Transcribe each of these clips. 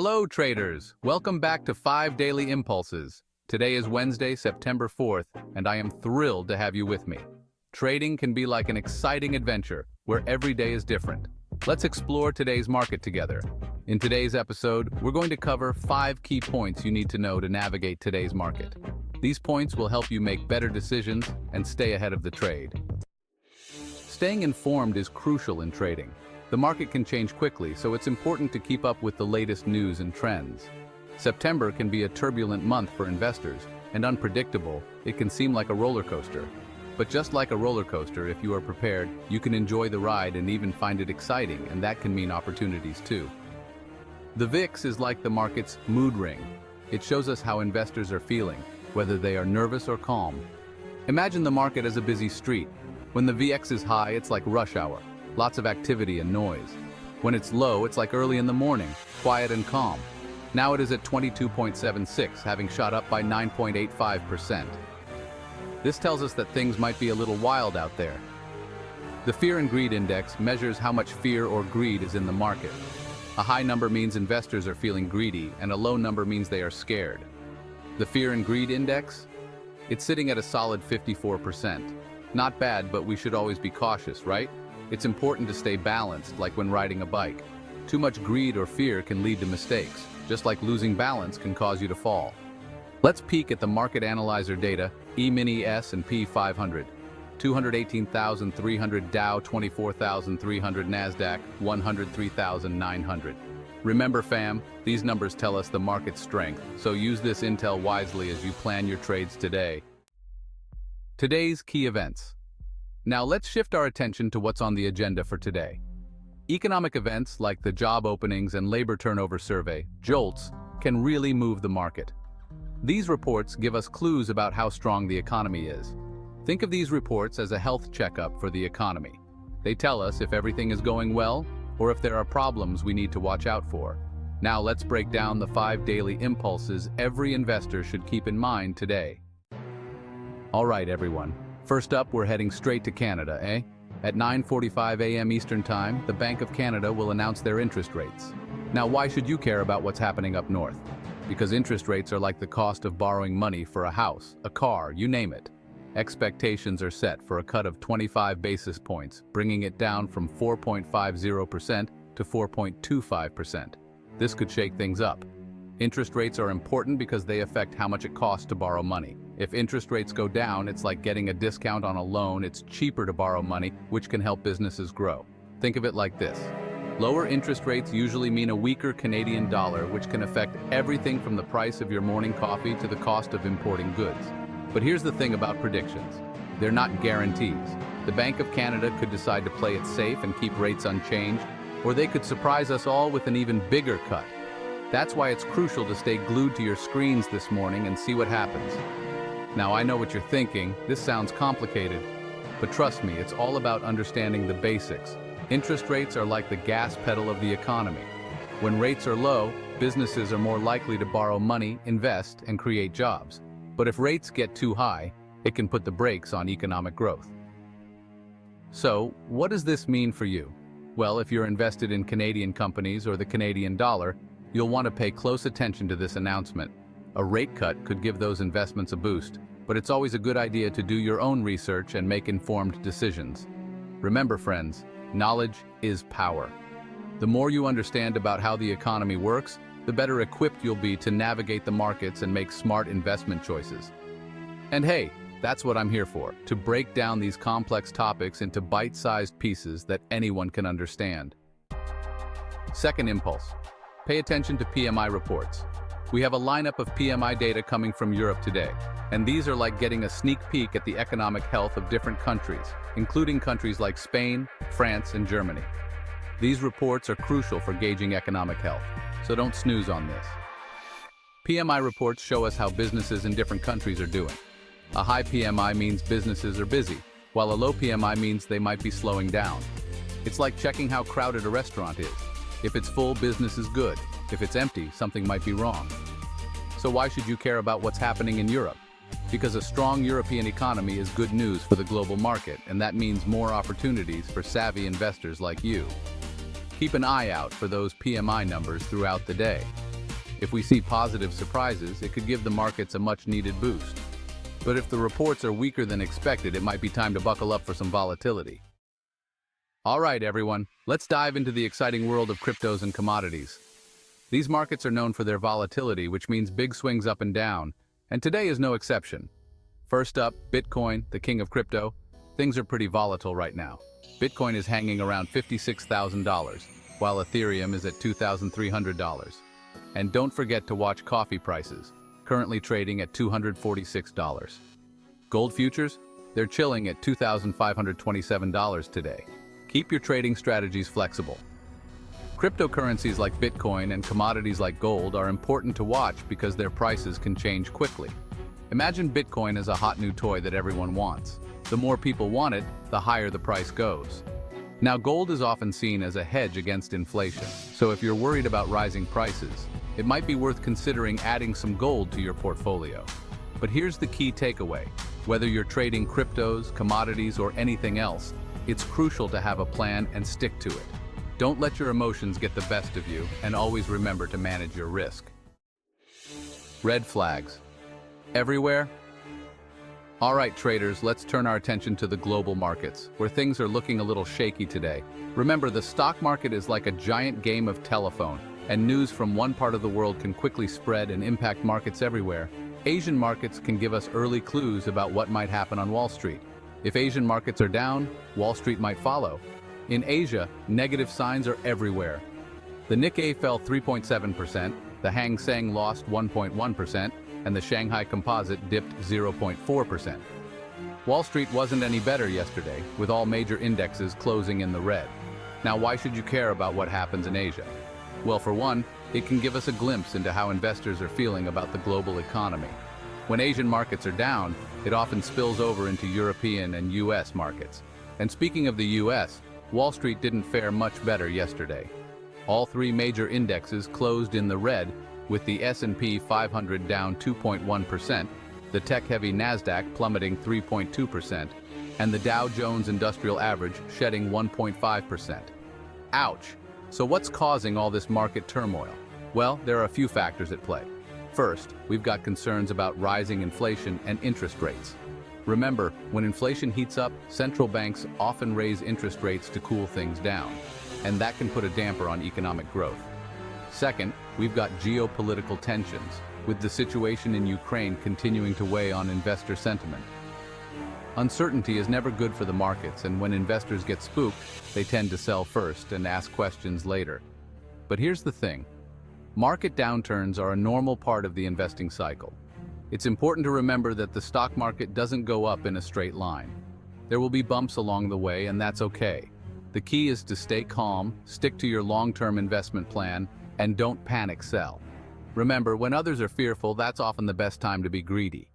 Hello traders, welcome back to 5 Daily Impulses. Today is Wednesday, September 4th, and I am thrilled to have you with me. Trading can be like an exciting adventure where every day is different. Let's explore today's market together. In today's episode, we're going to cover 5 key points you need to know to navigate today's market. These points will help you make better decisions and stay ahead of the trade. Staying informed is crucial in trading. The market can change quickly, so it's important to keep up with the latest news and trends. September can be a turbulent month for investors, and unpredictable. It can seem like a roller coaster. But just like a roller coaster, if you are prepared, you can enjoy the ride and even find it exciting, and that can mean opportunities too. The VIX is like the market's mood ring. It shows us how investors are feeling, whether they are nervous or calm. Imagine the market as a busy street. When the VX is high, it's like rush hour. Lots of activity and noise. When it's low, it's like early in the morning, quiet and calm. Now it is at 22.76, having shot up by 9.85%. This tells us that things might be a little wild out there. The Fear and Greed Index measures how much fear or greed is in the market. A high number means investors are feeling greedy, and a low number means they are scared. The Fear and Greed Index? It's sitting at a solid 54%. Not bad, but we should always be cautious, right? It's important to stay balanced, like when riding a bike. Too much greed or fear can lead to mistakes, just like losing balance can cause you to fall. Let's peek at the market analyzer data, E-mini S&P 500, 218,300 Dow, 24,300 NASDAQ, 103,900. Remember fam, these numbers tell us the market's strength, so use this intel wisely as you plan your trades today. Today's key events. Now let's shift our attention to what's on the agenda for today. Economic events like the job openings and labor turnover survey, JOLTS, can really move the market. These reports give us clues about how strong the economy is. Think of these reports as a health checkup for the economy. They tell us if everything is going well or if there are problems we need to watch out for. Now let's break down the 5 daily impulses every investor should keep in mind today. All right, everyone. First up, we're heading straight to Canada, eh? At 9:45 a.m. Eastern Time, the Bank of Canada will announce their interest rates. Now, why should you care about what's happening up north? Because interest rates are like the cost of borrowing money for a house, a car, you name it. Expectations are set for a cut of 25 basis points, bringing it down from 4.50% to 4.25%. This could shake things up. Interest rates are important because they affect how much it costs to borrow money. If interest rates go down, it's like getting a discount on a loan. It's cheaper to borrow money, which can help businesses grow. Think of it like this. Lower interest rates usually mean a weaker Canadian dollar, which can affect everything from the price of your morning coffee to the cost of importing goods. But here's the thing about predictions. They're not guarantees. The Bank of Canada could decide to play it safe and keep rates unchanged, or they could surprise us all with an even bigger cut. That's why it's crucial to stay glued to your screens this morning and see what happens. Now, I know what you're thinking. This sounds complicated, but trust me, it's all about understanding the basics. Interest rates are like the gas pedal of the economy. When rates are low, businesses are more likely to borrow money, invest, and create jobs. But if rates get too high, it can put the brakes on economic growth. So, what does this mean for you? Well, if you're invested in Canadian companies or the Canadian dollar, you'll want to pay close attention to this announcement. A rate cut could give those investments a boost, but it's always a good idea to do your own research and make informed decisions. Remember, friends, knowledge is power. The more you understand about how the economy works, the better equipped you'll be to navigate the markets and make smart investment choices. And hey, that's what I'm here for, to break down these complex topics into bite-sized pieces that anyone can understand. Second impulse. Pay attention to PMI reports. We have a lineup of PMI data coming from Europe today, and these are like getting a sneak peek at the economic health of different countries, including countries like Spain, France, and Germany. These reports are crucial for gauging economic health, so don't snooze on this. PMI reports show us how businesses in different countries are doing. A high PMI means businesses are busy, while a low PMI means they might be slowing down. It's like checking how crowded a restaurant is. If it's full, business is good. If it's empty, something might be wrong. So why should you care about what's happening in Europe? Because a strong European economy is good news for the global market, and that means more opportunities for savvy investors like you. Keep an eye out for those PMI numbers throughout the day. If we see positive surprises, it could give the markets a much-needed boost. But if the reports are weaker than expected, it might be time to buckle up for some volatility. All right, everyone, let's dive into the exciting world of cryptos and commodities. These markets are known for their volatility, which means big swings up and down, and today is no exception. First up, Bitcoin, the king of crypto. Things are pretty volatile right now. Bitcoin is hanging around $56,000, while Ethereum is at $2,300. And don't forget to watch coffee prices, currently trading at $246. Gold futures? They're chilling at $2,527 today. Keep your trading strategies flexible. Cryptocurrencies like Bitcoin and commodities like gold are important to watch because their prices can change quickly. Imagine Bitcoin as a hot new toy that everyone wants. The more people want it, the higher the price goes. Now, gold is often seen as a hedge against inflation, so if you're worried about rising prices, it might be worth considering adding some gold to your portfolio. But here's the key takeaway. Whether you're trading cryptos, commodities, or anything else, it's crucial to have a plan and stick to it. Don't let your emotions get the best of you, and always remember to manage your risk. Red flags. Everywhere? All right, traders, let's turn our attention to the global markets, where things are looking a little shaky today. Remember, the stock market is like a giant game of telephone, and news from one part of the world can quickly spread and impact markets everywhere. Asian markets can give us early clues about what might happen on Wall Street. If Asian markets are down, Wall Street might follow. In Asia, negative signs are everywhere. The Nikkei fell 3.7%, the Hang Seng lost 1.1%, and the Shanghai Composite dipped 0.4%. Wall Street wasn't any better yesterday, with all major indexes closing in the red. Now, why should you care about what happens in Asia? Well, for one, it can give us a glimpse into how investors are feeling about the global economy. When Asian markets are down, it often spills over into European and US markets. And speaking of the US, Wall Street didn't fare much better yesterday. All three major indexes closed in the red, with the S&P 500 down 2.1%, the tech-heavy NASDAQ plummeting 3.2%, and the Dow Jones Industrial Average shedding 1.5%. Ouch! So what's causing all this market turmoil? Well, there are a few factors at play. First, we've got concerns about rising inflation and interest rates. Remember, when inflation heats up, central banks often raise interest rates to cool things down, and that can put a damper on economic growth. Second, we've got geopolitical tensions, with the situation in Ukraine continuing to weigh on investor sentiment. Uncertainty is never good for the markets, and when investors get spooked, they tend to sell first and ask questions later. But here's the thing. Market downturns are a normal part of the investing cycle. It's important to remember that the stock market doesn't go up in a straight line. There will be bumps along the way, and that's okay. The key is to stay calm, stick to your long-term investment plan, and don't panic sell. Remember, when others are fearful, that's often the best time to be greedy.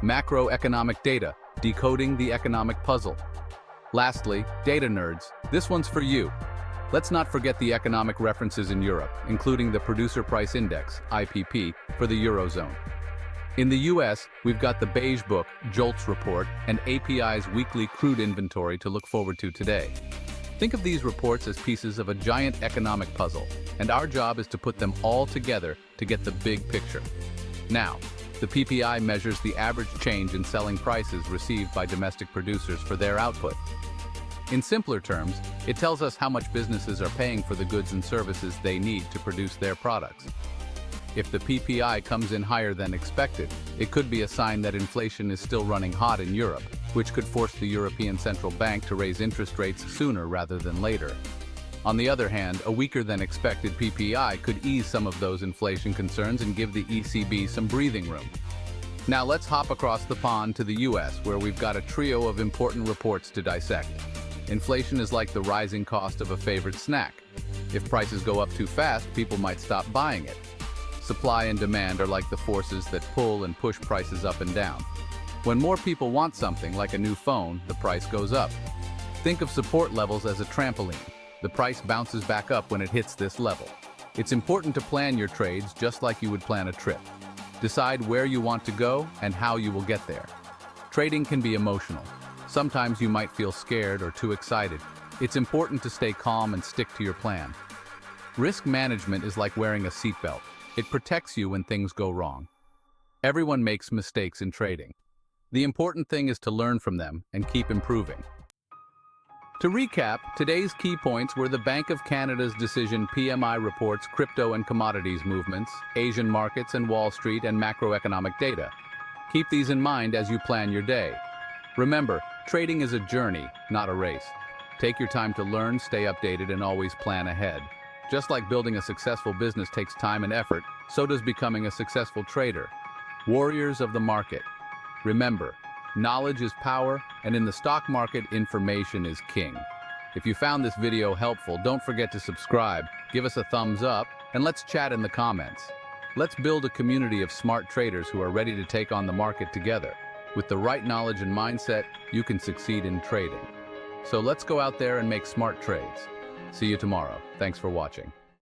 Macroeconomic data, decoding the economic puzzle. Lastly, data nerds, this one's for you. Let's not forget the economic references in Europe, including the Producer Price Index, IPP, for the Eurozone. In the US, we've got the Beige Book, JOLTS report, and API's weekly crude inventory to look forward to today. Think of these reports as pieces of a giant economic puzzle, and our job is to put them all together to get the big picture. Now, the PPI measures the average change in selling prices received by domestic producers for their output. In simpler terms, it tells us how much businesses are paying for the goods and services they need to produce their products. If the PPI comes in higher than expected, it could be a sign that inflation is still running hot in Europe, which could force the European Central Bank to raise interest rates sooner rather than later. On the other hand, a weaker than expected PPI could ease some of those inflation concerns and give the ECB some breathing room. Now let's hop across the pond to the US, where we've got a trio of important reports to dissect. Inflation is like the rising cost of a favorite snack. If prices go up too fast, people might stop buying it. Supply and demand are like the forces that pull and push prices up and down. When more people want something, like a new phone, the price goes up. Think of support levels as a trampoline. The price bounces back up when it hits this level. It's important to plan your trades just like you would plan a trip. Decide where you want to go and how you will get there. Trading can be emotional. Sometimes you might feel scared or too excited. It's important to stay calm and stick to your plan. Risk management is like wearing a seatbelt. It protects you when things go wrong. Everyone makes mistakes in trading. The important thing is to learn from them and keep improving. To recap, today's key points were the Bank of Canada's decision, PMI reports, crypto and commodities movements, Asian markets and Wall Street, and macroeconomic data. Keep these in mind as you plan your day. Remember, trading is a journey, not a race. Take your time to learn, stay updated, and always plan ahead. Just like building a successful business takes time and effort, so does becoming a successful trader. Warriors of the market. Remember, knowledge is power, and in the stock market, information is king. If you found this video helpful, don't forget to subscribe, give us a thumbs up, and let's chat in the comments. Let's build a community of smart traders who are ready to take on the market together. With the right knowledge and mindset, you can succeed in trading. So let's go out there and make smart trades. See you tomorrow. Thanks for watching.